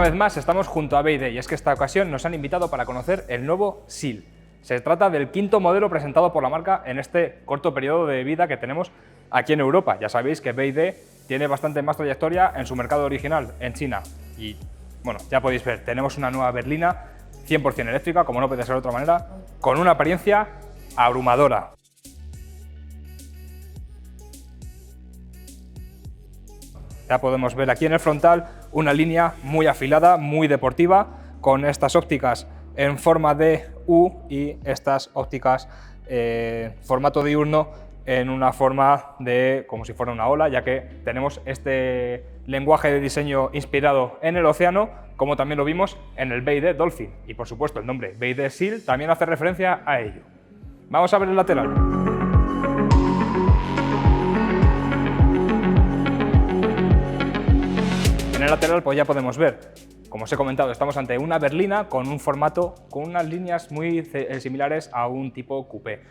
vez más estamos junto a BYD y es que esta ocasión nos han invitado para conocer el nuevo SEAL. Se trata del quinto modelo presentado por la marca en este corto periodo de vida que tenemos aquí en Europa. Ya sabéis que BYD tiene bastante más trayectoria en su mercado original, en China. Y bueno, ya podéis ver, tenemos una nueva berlina 100% eléctrica, como no puede ser de otra manera, con una apariencia abrumadora. Ya podemos ver aquí en el frontal una línea muy afilada, muy deportiva, con estas ópticas en forma de U y estas ópticas formato diurno en una forma de como si fuera una ola, ya que tenemos este lenguaje de diseño inspirado en el océano, como también lo vimos en el BYD Dolphin. Y por supuesto el nombre BYD SEAL también hace referencia a ello. Vamos a ver el lateral. En el lateral pues ya podemos ver, como os he comentado, estamos ante una berlina con un formato, con unas líneas muy similares a un tipo coupé.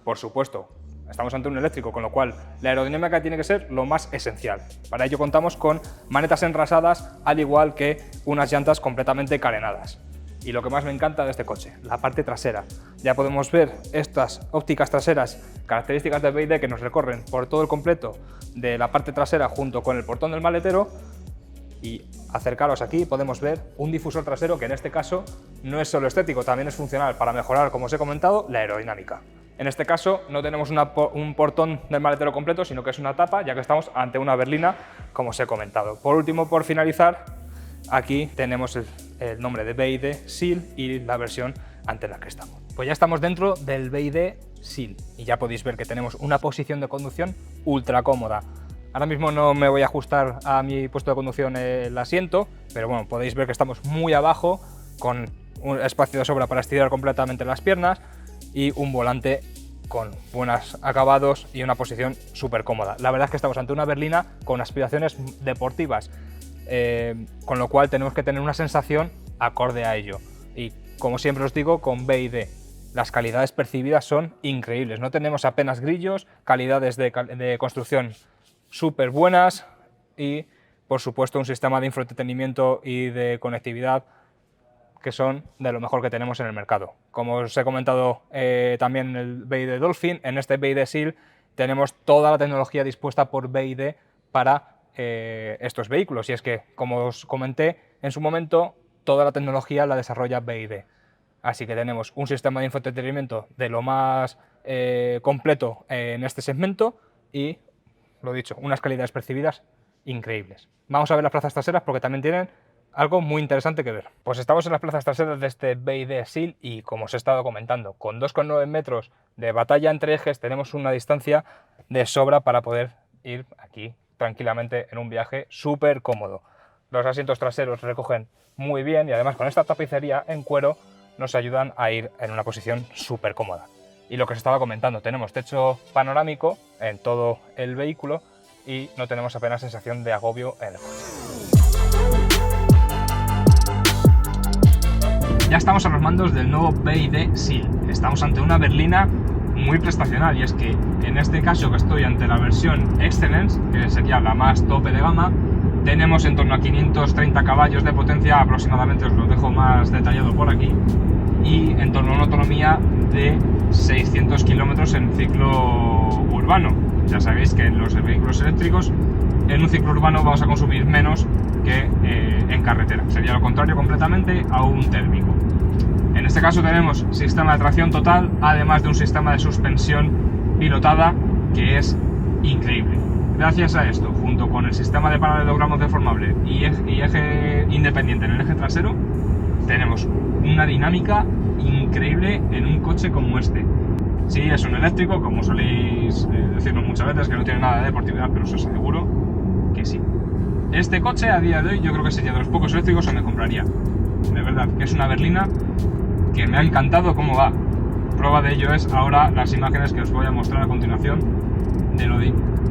Por supuesto, estamos ante un eléctrico, con lo cual la aerodinámica tiene que ser lo más esencial. Para ello contamos con manetas enrasadas, al igual que unas llantas completamente carenadas. Y lo que más me encanta de este coche, la parte trasera. Ya podemos ver estas ópticas traseras, características de BYD, que nos recorren por todo el completo de la parte trasera junto con el portón del maletero. Y acercaros aquí, podemos ver un difusor trasero que en este caso no es solo estético, también es funcional para mejorar, como os he comentado, la aerodinámica. En este caso no tenemos un portón del maletero completo, sino que es una tapa, ya que estamos ante una berlina, como os he comentado. Por último, por finalizar, aquí tenemos el nombre de BYD SEAL y la versión ante la que estamos. Pues ya estamos dentro del BYD SEAL y ya podéis ver que tenemos una posición de conducción ultra cómoda. Ahora mismo no me voy a ajustar a mi puesto de conducción el asiento, pero bueno, podéis ver que estamos muy abajo, con un espacio de sobra para estirar completamente las piernas y un volante con buenos acabados y una posición súper cómoda. La verdad es que estamos ante una berlina con aspiraciones deportivas, con lo cual tenemos que tener una sensación acorde a ello. Y como siempre os digo, con BYD las calidades percibidas son increíbles. No tenemos apenas grillos, calidades de construcción súper buenas y, por supuesto, un sistema de infoentretenimiento y de conectividad que son de lo mejor que tenemos en el mercado. Como os he comentado también en el BYD Dolphin, en este BYD SEAL tenemos toda la tecnología dispuesta por BYD para estos vehículos. Y es que, como os comenté en su momento, toda la tecnología la desarrolla BYD. Así que tenemos un sistema de infoentretenimiento de lo más completo en este segmento y, lo dicho, unas calidades percibidas increíbles. Vamos a ver las plazas traseras porque también tienen algo muy interesante que ver. Pues estamos en las plazas traseras de este BYD SEAL y, como os he estado comentando, con 2,9 metros de batalla entre ejes tenemos una distancia de sobra para poder ir aquí tranquilamente en un viaje súper cómodo. Los asientos traseros recogen muy bien y además con esta tapicería en cuero nos ayudan a ir en una posición súper cómoda. Y lo que os estaba comentando, tenemos techo panorámico en todo el vehículo y no tenemos apenas sensación de agobio en el coche. Ya estamos a los mandos del nuevo BYD SEAL. Estamos ante una berlina muy prestacional y es que en este caso que estoy ante la versión Excellence, que sería la más tope de gama, tenemos en torno a 530 caballos de potencia aproximadamente, os lo dejo más detallado por aquí, y en torno a una autonomía de 600 kilómetros en ciclo urbano. Ya sabéis que en los vehículos eléctricos en un ciclo urbano vamos a consumir menos que en carretera. Sería lo contrario completamente a un térmico. En este caso tenemos sistema de tracción total, además de un sistema de suspensión pilotada que es increíble. Gracias a esto, junto con el sistema de paralelogramos deformable y eje independiente en el eje trasero, tenemos una dinámica increíble en un coche como este. Sí, es un eléctrico, como soléis decirnos muchas veces, que no tiene nada de deportividad, pero os aseguro que sí. Este coche a día de hoy yo creo que sería de los pocos eléctricos que me compraría. De verdad, que es una berlina que me ha encantado cómo va. Prueba de ello es ahora las imágenes que os voy a mostrar a continuación de lo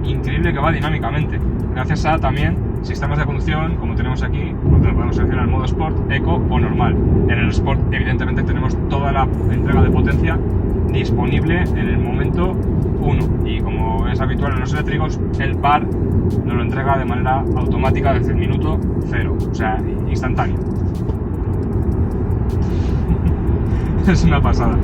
increíble que va dinámicamente. Gracias a también sistemas de conducción, como tenemos aquí, donde podemos seleccionar el modo Sport, Eco o Normal. En el Sport, evidentemente, tenemos toda la entrega de potencia disponible en el momento 1, y como es habitual en los eléctricos, el par nos lo entrega de manera automática desde el minuto 0, o sea, instantáneo. Es una pasada.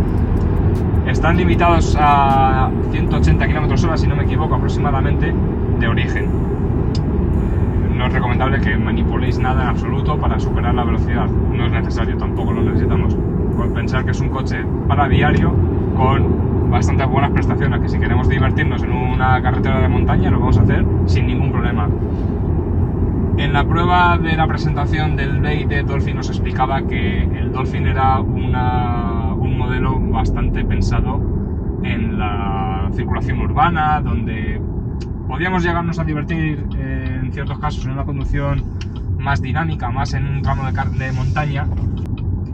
Están limitados a 180 km/h, si no me equivoco, aproximadamente, de origen. No es recomendable que manipuléis nada en absoluto para superar la velocidad, no es necesario, tampoco lo necesitamos. Por pensar que es un coche para diario con bastante buenas prestaciones, que si queremos divertirnos en una carretera de montaña lo vamos a hacer sin ningún problema. En la prueba de la presentación del BYD Dolphin nos explicaba que el Dolphin era un modelo bastante pensado en la circulación urbana, donde podíamos llegarnos a divertir en ciertos casos en una conducción más dinámica, más en un tramo de montaña.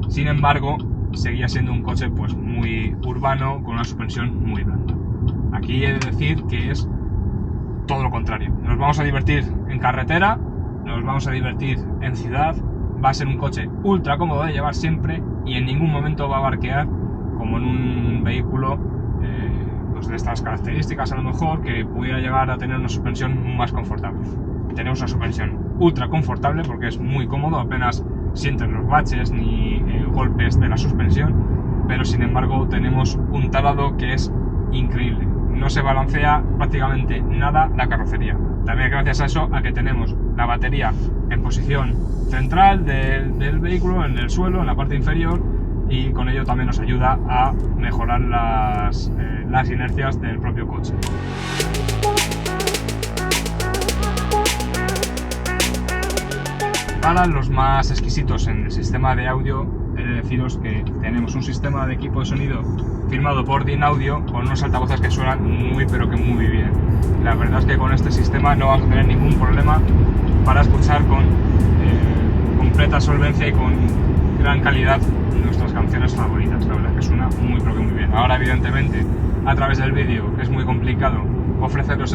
Sin embargo, seguía siendo un coche pues muy urbano, con una suspensión muy blanda. Aquí he de decir que es todo lo contrario. Nos vamos a divertir en carretera, nos vamos a divertir en ciudad, va a ser un coche ultra cómodo de llevar siempre y en ningún momento va a barquear como en un vehículo pues de estas características, a lo mejor, que pudiera llegar a tener una suspensión más confortable. Tenemos una suspensión ultra confortable porque es muy cómodo, apenas sientes los baches ni golpes de la suspensión, pero sin embargo tenemos un talado que es increíble. No se balancea prácticamente nada la carrocería. También gracias a eso, a que tenemos la batería en posición central del vehículo, en el suelo, en la parte inferior, y con ello también nos ayuda a mejorar las inercias del propio coche. Para los más exquisitos en el sistema de audio, he de deciros que tenemos un sistema de equipo de sonido firmado por Dynaudio con unos altavoces que suenan muy pero que muy bien. La verdad es que con este sistema no vamos a tener ningún problema para escuchar con completa solvencia y con gran calidad nuestras canciones favoritas. La verdad es que suena muy pero que muy bien. Ahora, evidentemente, a través del vídeo es muy complicado ofreceros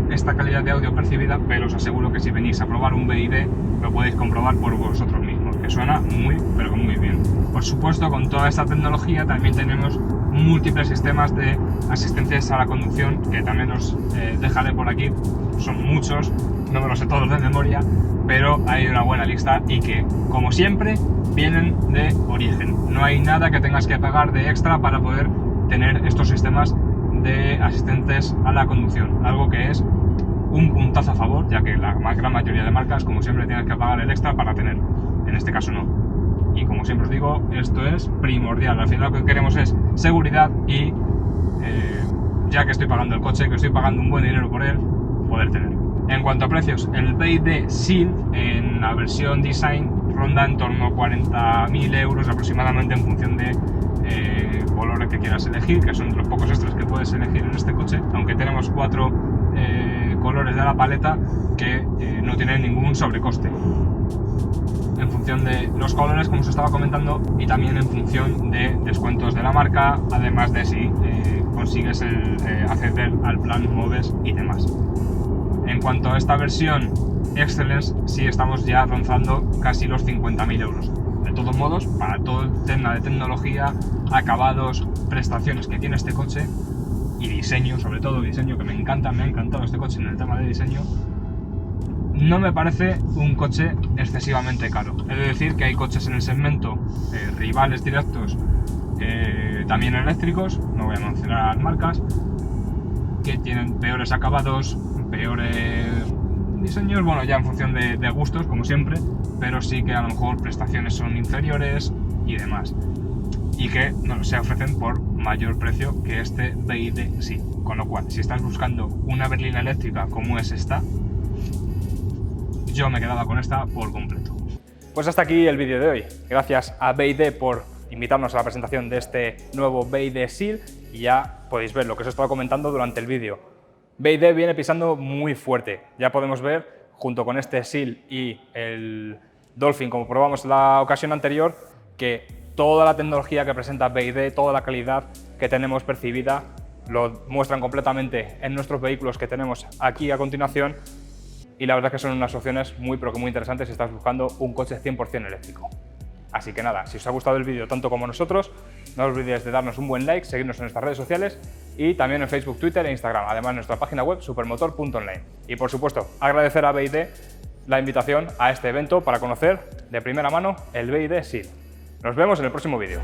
esta calidad de audio percibida, pero os aseguro que si venís a probar un BYD lo podéis comprobar por vosotros mismos, que suena muy pero muy bien. Por supuesto, con toda esta tecnología también tenemos múltiples sistemas de asistencias a la conducción, que también os dejaré por aquí. Son muchos, no me los sé todos de memoria, pero hay una buena lista y que, como siempre, vienen de origen. No hay nada que tengas que pagar de extra para poder tener estos sistemas de asistentes a la conducción, algo que es un puntazo a favor, ya que la gran mayoría de marcas, como siempre, tienes que pagar el extra para tenerlo. En este caso no. Y como siempre os digo, esto es primordial. Al final lo que queremos es seguridad y ya que estoy pagando el coche, que estoy pagando un buen dinero por él, poder tenerlo. En cuanto a precios, el BYD Seal en la versión Design ronda en torno a 40.000 euros aproximadamente, en función de colores que quieras elegir, que son los pocos extras que puedes elegir en este coche, aunque tenemos 4 colores de la paleta que no tienen ningún sobrecoste, en función de los colores, como os estaba comentando, y también en función de descuentos de la marca, además de si consigues acceder al plan MOVES y demás. En cuanto a esta versión Excellence, sí estamos ya rozando casi los 50.000 euros. De todos modos, para todo el tema de tecnología, acabados, prestaciones que tiene este coche y diseño, sobre todo diseño, que me encanta, me ha encantado este coche en el tema de diseño, no me parece un coche excesivamente caro. He de decir que hay coches en el segmento rivales directos, también eléctricos, no voy a mencionar marcas, que tienen peores acabados, peores diseños, bueno, ya en función de gustos, como siempre, pero sí que a lo mejor prestaciones son inferiores y demás, y que no se ofrecen por mayor precio que este BYD sí. Con lo cual, si estás buscando una berlina eléctrica como es esta, yo me quedaba con esta por completo. Pues hasta aquí el vídeo de hoy. Gracias a BYD por invitarnos a la presentación de este nuevo BYD Seal, y ya podéis ver lo que os he estado comentando durante el vídeo. BYD viene pisando muy fuerte. Ya podemos ver, junto con este Seal y el Dolphin, como probamos en la ocasión anterior, que toda la tecnología que presenta BYD, toda la calidad que tenemos percibida, lo muestran completamente en nuestros vehículos que tenemos aquí a continuación, y la verdad es que son unas opciones muy pero que muy interesantes si estás buscando un coche 100% eléctrico. Así que nada, si os ha gustado el vídeo tanto como nosotros, no os olvidéis de darnos un buen like, seguirnos en nuestras redes sociales y también en Facebook, Twitter e Instagram, además en nuestra página web supermotor.online. Y por supuesto, agradecer a BYD la invitación a este evento para conocer de primera mano el BYD Seal. Nos vemos en el próximo vídeo.